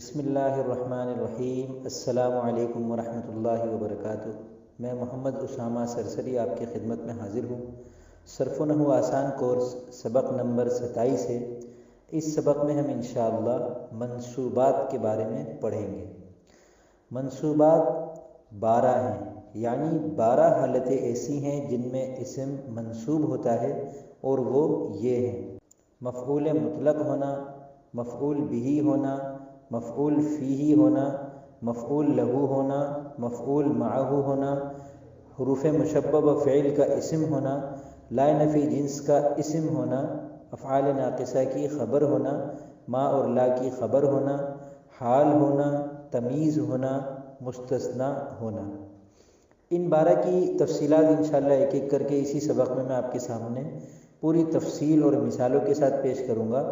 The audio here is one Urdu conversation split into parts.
بسم اللہ الرحمن الرحیم۔ السلام علیکم ورحمۃ اللہ وبرکاتہ۔ میں محمد اسامہ سرسری آپ کی خدمت میں حاضر ہوں۔ صرف و نحو آسان کورس سبق نمبر 27 ہے۔ اس سبق میں ہم انشاءاللہ منصوبات کے بارے میں پڑھیں گے۔ منصوبات 12 ہیں، یعنی 12 حالتیں ایسی ہیں جن میں اسم منصوب ہوتا ہے، اور وہ یہ ہیں: مفعول مطلق ہونا، مفعول بہ ہونا، مفعول فیہ ہونا، مفعول لہو ہونا، مفعول معہ ہونا، حروف مشببہ فعل کا اسم ہونا، لا نفی جنس کا اسم ہونا، افعال ناقصہ کی خبر ہونا، ما اور لا کی خبر ہونا، حال ہونا، تمییز ہونا، مستثنیٰ ہونا۔ ان 12 کی تفصیلات انشاءاللہ ایک ایک کر کے اسی سبق میں آپ کے سامنے پوری تفصیل اور مثالوں کے ساتھ پیش کروں گا۔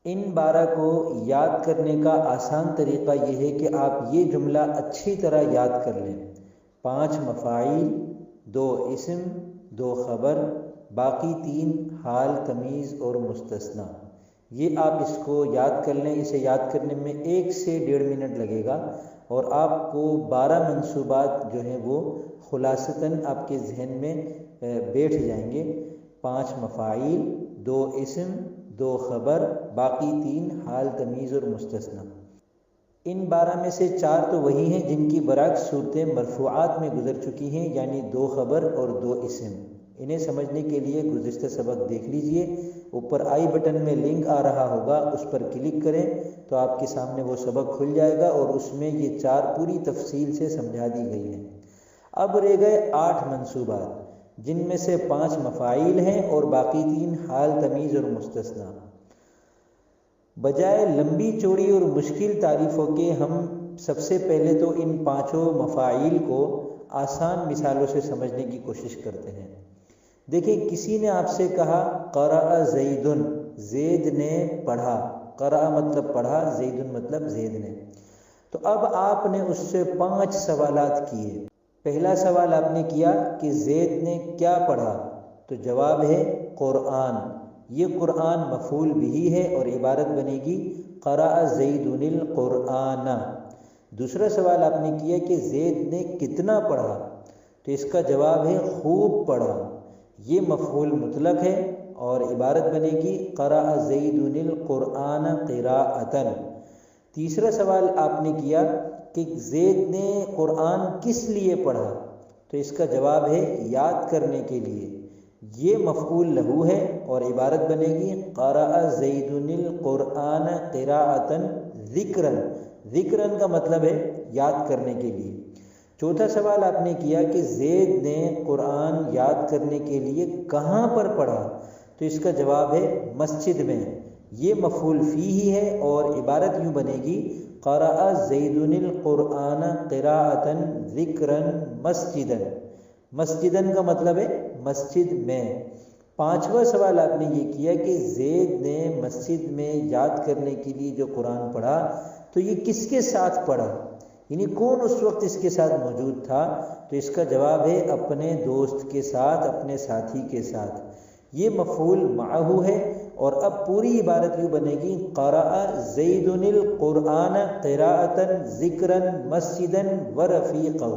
ان 12 کو یاد کرنے کا آسان طریقہ یہ ہے کہ آپ یہ جملہ اچھی طرح یاد کر لیں: 5 مفاعیل، 2 اسم، 2 خبر، باقی 3 حال، تمییز اور مستثنیٰ۔ یہ آپ اس کو یاد کر لیں۔ اسے یاد کرنے میں 1 سے 1.5 منٹ لگے گا، اور آپ کو 12 منصوبات جو ہیں وہ خلاصتاً آپ کے ذہن میں بیٹھ جائیں گے۔ 5 مفاعیل، 2 اسم، 2 خبر، باقی 3 حال، تمییز اور مستثنیٰ۔ ان 12 میں سے 4 تو وہی ہیں جن کی برعکس صورتیں مرفوعات میں گزر چکی ہیں، یعنی 2 خبر اور 2 اسم۔ انہیں سمجھنے کے لیے گزشتہ سبق دیکھ لیجئے۔ اوپر آئی بٹن میں لنک آ رہا ہوگا، اس پر کلک کریں تو آپ کے سامنے وہ سبق کھل جائے گا، اور اس میں یہ 4 پوری تفصیل سے سمجھا دی گئی ہیں۔ اب رہ گئے 8 منصوبات، جن میں سے 5 مفاعیل ہیں اور باقی 3 حال، تمییز اور مستثنیٰ۔ بجائے لمبی چوڑی اور مشکل تعریفوں کے ہم سب سے پہلے تو ان 5 مفاعیل کو آسان مثالوں سے سمجھنے کی کوشش کرتے ہیں۔ دیکھیں، کسی نے آپ سے کہا قرأ زید، زید نے پڑھا۔ قرأ مطلب پڑھا، زید مطلب زید نے۔ تو اب آپ نے اس سے 5 سوالات کیے۔ پہلا سوال آپ نے کیا کہ زید نے کیا پڑھا؟ تو جواب ہے قرآن۔ یہ قرآن مفعول بہ ہے اور عبارت بنے گی قرأ زید القرآن۔ دوسرا سوال آپ نے کیا کہ زید نے کتنا پڑھا؟ تو اس کا جواب ہے خوب پڑھا۔ یہ مفعول مطلق ہے اور عبارت بنے گی قرأ زید القرآن قراءۃ۔ تیسرا سوال آپ نے کیا کہ زید نے قرآن کس لیے پڑھا؟ تو اس کا جواب ہے یاد کرنے کے لیے۔ یہ مفعول لہو ہے اور عبارت بنے گی قرأ زید القرآن قراءۃ ذکرًا۔ ذکرًا کا مطلب ہے یاد کرنے کے لیے۔ چوتھا سوال آپ نے کیا کہ زید نے قرآن یاد کرنے کے لیے کہاں پر پڑھا؟ تو اس کا جواب ہے مسجد میں۔ یہ مفعول فیہ ہے اور عبارت یوں بنے گی قرأ زید القرآن قراءۃ ذکرًا مسجدًا۔ مسجدًا کا مطلب ہے مسجد میں۔ پانچواں سوال آپ نے یہ کیا کہ زید نے مسجد میں یاد کرنے کے لیے جو قرآن پڑھا تو یہ کس کے ساتھ پڑھا، یعنی کون اس وقت اس کے ساتھ موجود تھا؟ تو اس کا جواب ہے اپنے دوست کے ساتھ، اپنے ساتھی کے ساتھ۔ یہ مفعول معہ ہے، اور اب پوری عبارت یوں بنے گی قرأ زید القرآن قراءۃ ذکرًا مسجدًا ورفیقہ۔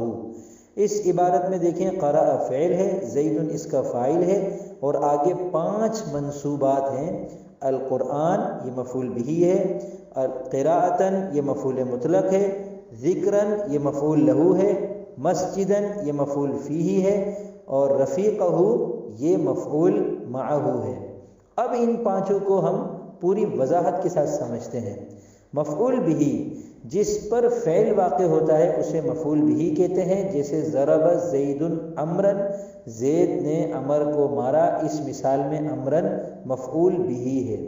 اس عبارت میں دیکھیں قرأ فعل ہے، زید اس کا فاعل ہے، اور آگے 5 منصوبات ہیں۔ القرآن یہ مفعول بہ ہے، قراءۃ یہ مفعول مطلق ہے، ذکرًا یہ مفعول لہو ہے، مسجدًا یہ مفعول فیہ ہے، اور رفیقہ یہ مفعول معہ ہے۔ اب ان 5 کو ہم پوری وضاحت کے ساتھ سمجھتے ہیں۔ مفعول بہ، جس پر فعل واقع ہوتا ہے اسے مفعول بہ کہتے ہیں، جیسے ضرب زید عمرا، زید نے عمر کو مارا۔ اس مثال میں عمرا مفعول بہ ہے۔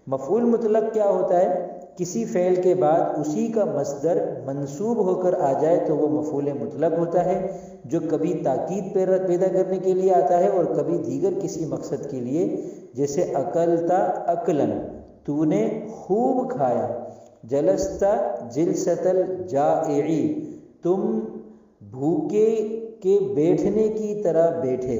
مفعول مطلق کیا ہوتا ہے؟ کسی فعل کے بعد اسی کا مصدر منصوب ہو کر آ جائے تو وہ مفعول مطلق ہوتا ہے، جو کبھی تاکید پیدا کرنے کے لیے آتا ہے اور کبھی دیگر کسی مقصد کے لیے، جیسے اکلتا اکلن، تو نے خوب کھایا۔ جلستا جلسۃ الجائع، تم بھوکے کے بیٹھنے کی طرح بیٹھے۔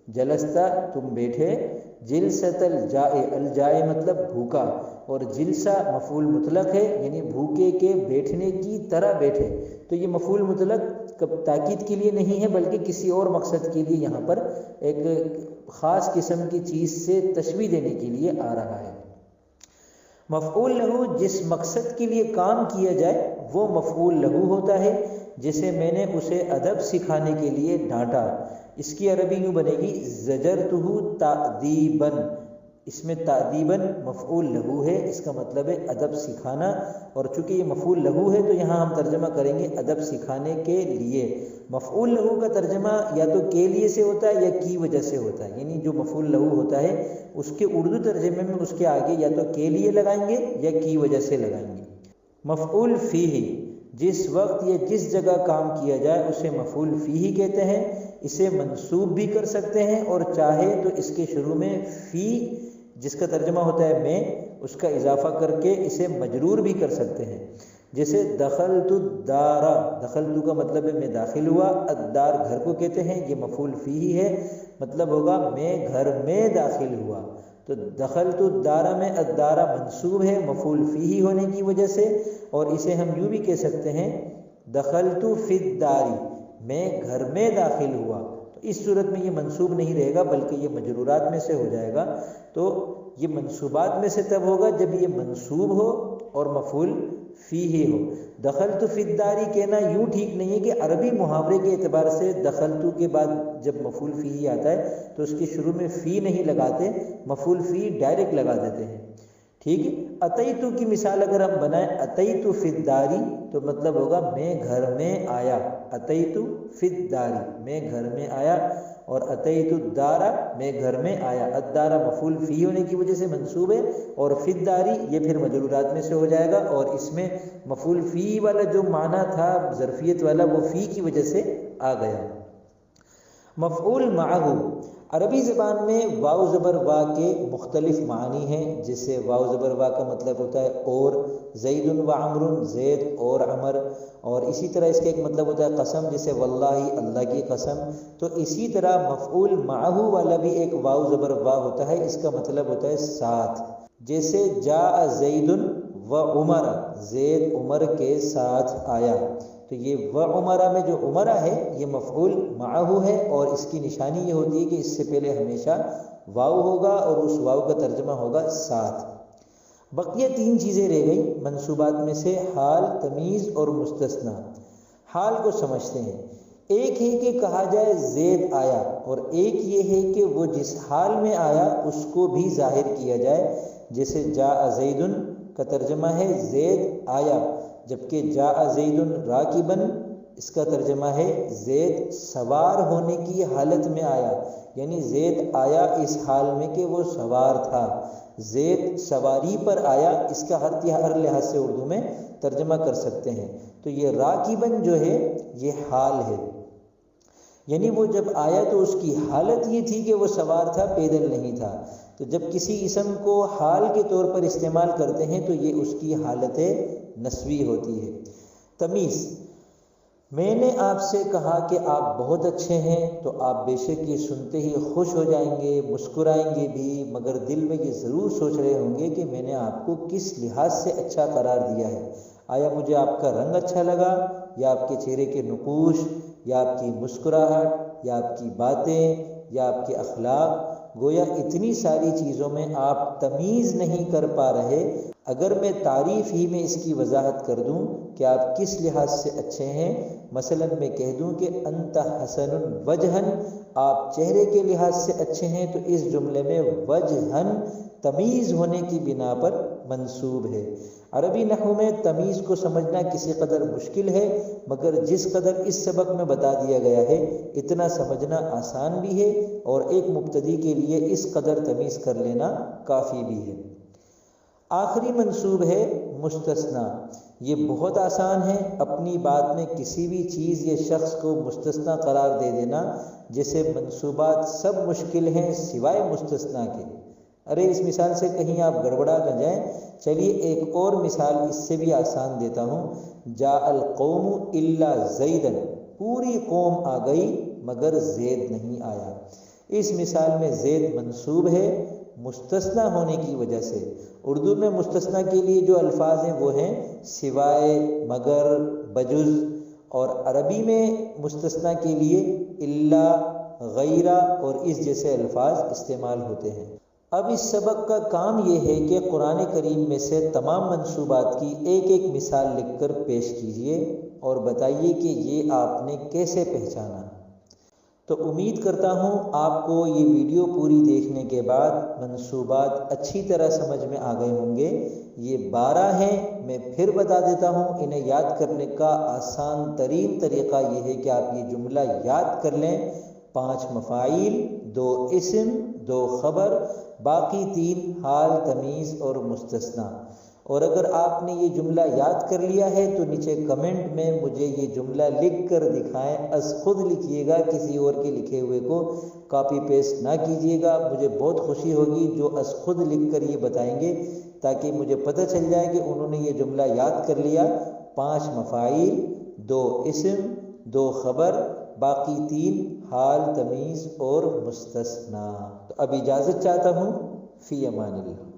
جلستہ تم بیٹھے، جلست الجائے، الجائے مطلب بھوکا، اور جلسہ مفعول مطلق ہے یعنی بھوکے کے بیٹھنے کی طرح بیٹھے، تو یہ مفعول مطلق تاکید کے لیے نہیں ہے بلکہ کسی اور مقصد کے لیے یہاں پر ایک خاص قسم کی چیز سے تشبیہ دینے کے لیے آ رہا ہے۔ مفعول لہو جس مقصد کے لیے کام کیا جائے وہ مفعول لہو ہوتا ہے، جیسے میں نے اسے ادب سکھانے کے لیے ڈانٹا، اس کی عربی یوں بنے گی زجرتہ تأدیباً، اس میں تأدیباً مفعول لہو ہے، اس کا مطلب ہے ادب سکھانا، اور چونکہ یہ مفعول لہو ہے تو یہاں ہم ترجمہ کریں گے ادب سکھانے کے لیے۔ مفعول لہو کا ترجمہ یا تو کے لیے سے ہوتا ہے یا کی وجہ سے ہوتا ہے، یعنی جو مفعول لہو ہوتا ہے اس کے اردو ترجمے میں اس کے آگے یا تو کے لیے لگائیں گے یا کی وجہ سے لگائیں گے۔ مفعول فیہ جس وقت یا جس جگہ کام کیا جائے اسے مفعول فیہ کہتے ہیں، اسے منصوب بھی کر سکتے ہیں اور چاہے تو اس کے شروع میں فی جس کا ترجمہ ہوتا ہے میں، اس کا اضافہ کر کے اسے مجرور بھی کر سکتے ہیں، جیسے دخلت الدار، دخلت کا مطلب ہے میں داخل ہوا، الدار گھر کو کہتے ہیں، یہ مفعول فیہ ہے، مطلب ہوگا میں گھر میں داخل ہوا، تو دخلت الدار میں الدار منصوب ہے مفعول فیہ ہونے کی وجہ سے، اور اسے ہم یوں بھی کہہ سکتے ہیں دخلت فی الدار، میں گھر میں داخل ہوا، تو اس صورت میں یہ منصوب نہیں رہے گا بلکہ یہ مجرورات میں سے ہو جائے گا، تو یہ منصوبات میں سے تب ہوگا جب یہ منصوب ہو اور مفعول فیہ ہو۔ دخلت فی الدار کہنا یوں ٹھیک نہیں ہے کہ عربی محاورے کے اعتبار سے دخلت کے بعد جب مفعول فیہ آتا ہے تو اس کے شروع میں فی نہیں لگاتے، مفعول فی ڈائریکٹ لگا دیتے ہیں، ٹھیک ہے۔ اتیتو کی مثال اگر ہم بنائیں اتیتو فی الدار تو مطلب ہوگا میں گھر میں آیا، اتیتو فی الدار میں گھر میں آیا، اور اتیت الدار میں گھر میں آیا، الدار مفعول فی ہونے کی وجہ سے منصوب ہے، اور فی الدار یہ پھر مجرورات میں سے ہو جائے گا، اور اس میں مفعول فی والا جو معنی تھا ظرفیت والا وہ فی کی وجہ سے آ گیا۔ مفعول معہ عربی زبان میں واو زبر وا کے مختلف معنی ہیں، جیسے واو زبر وا کا مطلب ہوتا ہے اور، زید و عمر زید اور عمر، اور اسی طرح اس کا ایک مطلب ہوتا ہے قسم، جیسے واللہ اللہ کی قسم، تو اسی طرح مفعول معہ والا بھی ایک واو زبر وا ہوتا ہے، اس کا مطلب ہوتا ہے ساتھ، جیسے جاء زید و عمر زید عمر کے ساتھ آیا، تو یہ و عمرہ میں جو عمرہ ہے یہ مفعول معہ ہے، اور اس کی نشانی یہ ہوتی ہے کہ اس سے پہلے ہمیشہ واو ہوگا اور اس واو کا ترجمہ ہوگا ساتھ۔ بقیہ تین چیزیں رہ گئی منصوبات میں سے، حال، تمیز اور مستثنی۔ حال کو سمجھتے ہیں، ایک ہے کہ کہا جائے زید آیا، اور ایک یہ ہے کہ وہ جس حال میں آیا اس کو بھی ظاہر کیا جائے، جیسے جاء زید کا ترجمہ ہے زید آیا، جبکہ جاء زید راکباً اس کا ترجمہ ہے زید سوار ہونے کی حالت میں آیا، یعنی زید آیا اس حال میں کہ وہ سوار تھا، زید سواری پر آیا، اس کا ہر لحاظ سے اردو میں ترجمہ کر سکتے ہیں۔ تو یہ راکباً جو ہے یہ حال ہے، یعنی وہ جب آیا تو اس کی حالت یہ تھی کہ وہ سوار تھا، پیدل نہیں تھا، تو جب کسی اسم کو حال کے طور پر استعمال کرتے ہیں تو یہ اس کی حالت نسبی ہوتی ہے۔ تمیز، میں نے آپ سے کہا کہ آپ بہت اچھے ہیں، تو آپ بے شک یہ سنتے ہی خوش ہو جائیں گے، مسکرائیں گے بھی، مگر دل میں یہ ضرور سوچ رہے ہوں گے کہ میں نے آپ کو کس لحاظ سے اچھا قرار دیا ہے، آیا مجھے آپ کا رنگ اچھا لگا، یا آپ کے چہرے کے نقوش، یا آپ کی مسکراہٹ، یا آپ کی باتیں، یا آپ کے اخلاق، گویا اتنی ساری چیزوں میں آپ تمیز نہیں کر پا رہے۔ اگر میں تعریف ہی میں اس کی وضاحت کر دوں کہ آپ کس لحاظ سے اچھے ہیں، مثلا میں کہہ دوں کہ انت حسن وجہن، آپ چہرے کے لحاظ سے اچھے ہیں، تو اس جملے میں وجہن تمیز ہونے کی بنا پر منصوب ہے۔ عربی نحو میں تمیز کو سمجھنا کسی قدر مشکل ہے، مگر جس قدر اس سبق میں بتا دیا گیا ہے اتنا سمجھنا آسان بھی ہے، اور ایک مبتدی کے لیے اس قدر تمیز کر لینا کافی بھی ہے۔ آخری منصوب ہے مستثنی، یہ بہت آسان ہے، اپنی بات میں کسی بھی چیز یا شخص کو مستثنی قرار دے دینا، جیسے منصوبات سب مشکل ہیں سوائے مستثنی کے۔ ارے اس مثال سے کہیں آپ گڑبڑا نہ جائیں، چلیے ایک اور مثال اس سے بھی آسان دیتا ہوں۔ جاء القوم الا زیدا، پوری قوم آ گئی مگر زید نہیں آیا۔ اس مثال میں زید منصوب ہے مستثنیٰ ہونے کی وجہ سے۔ اردو میں مستثنیٰ کے لیے جو الفاظ ہیں وہ ہیں سوائے، مگر، بجز، اور عربی میں مستثنیٰ کے لیے الا، غیرہ اور اس جیسے الفاظ استعمال ہوتے ہیں۔ اب اس سبق کا کام یہ ہے کہ قرآن کریم میں سے تمام منصوبات کی ایک ایک مثال لکھ کر پیش کیجئے اور بتائیے کہ یہ آپ نے کیسے پہچانا۔ تو امید کرتا ہوں آپ کو یہ ویڈیو پوری دیکھنے کے بعد منصوبات اچھی طرح سمجھ میں آ گئے ہوں گے۔ یہ 12 ہیں، میں پھر بتا دیتا ہوں۔ انہیں یاد کرنے کا آسان ترین طریقہ یہ ہے کہ آپ یہ جملہ یاد کر لیں، 5 مفاعیل، 2 اسم، 2 خبر، باقی 3 حال، تمیز اور مستثنیٰ۔ اور اگر آپ نے یہ جملہ یاد کر لیا ہے تو نیچے کمنٹ میں مجھے یہ جملہ لکھ کر دکھائیں، از خود لکھیے گا، کسی اور کے لکھے ہوئے کو کاپی پیسٹ نہ کیجیے گا۔ مجھے بہت خوشی ہوگی جو از خود لکھ کر یہ بتائیں گے، تاکہ مجھے پتہ چل جائے کہ انہوں نے یہ جملہ یاد کر لیا، 5 مفاعیل، 2 اسم، 2 خبر، باقی 3 حال، تمیز اور مستثنیٰ۔ تو اب اجازت چاہتا ہوں، فی امان اللہ۔